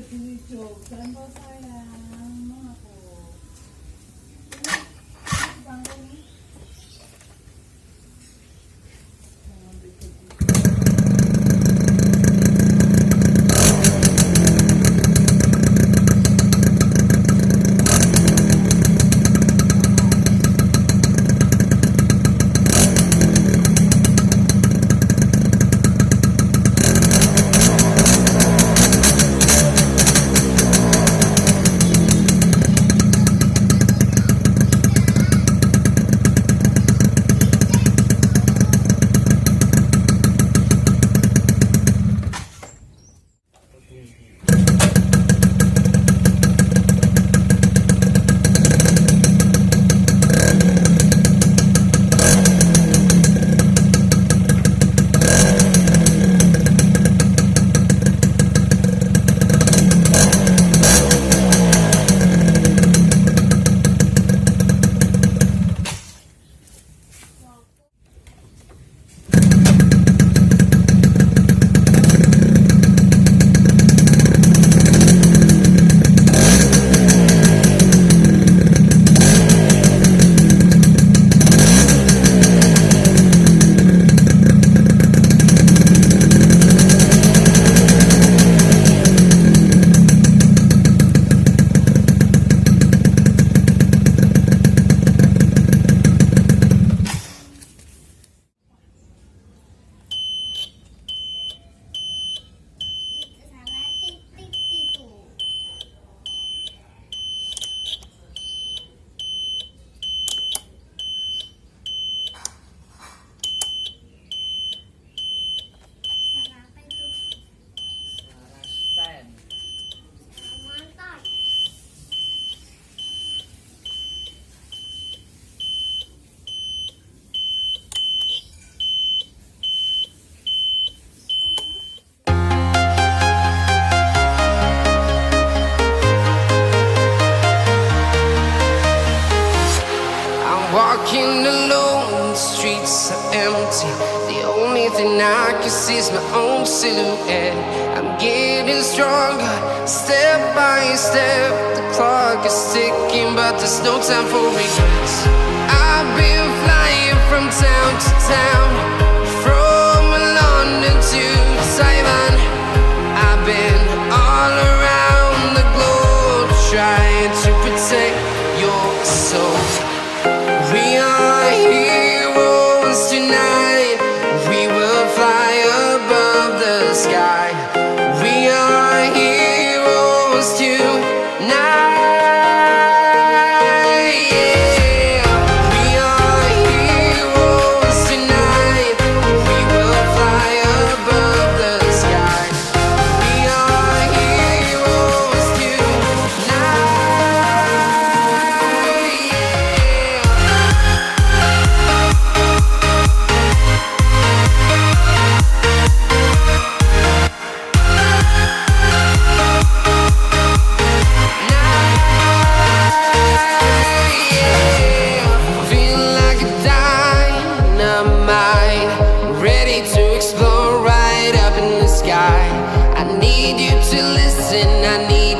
kesini Cuk, contoh sayang aku. Ini bangku nih. Jangan bikin Walking alone, the streets are empty. The only thing I can see is my own silhouette. I'm getting stronger, step by step. The clock is ticking, but there's no time for regrets. I've been flying from town to town, from London to Taiwan. I've been all around the globe, trying to protect your soul. We are heroes tonight. We will fly above the sky. We are heroes tonight. Yeah. We are heroes tonight. We will fly above the sky. We are heroes tonight. I need you to listen, I need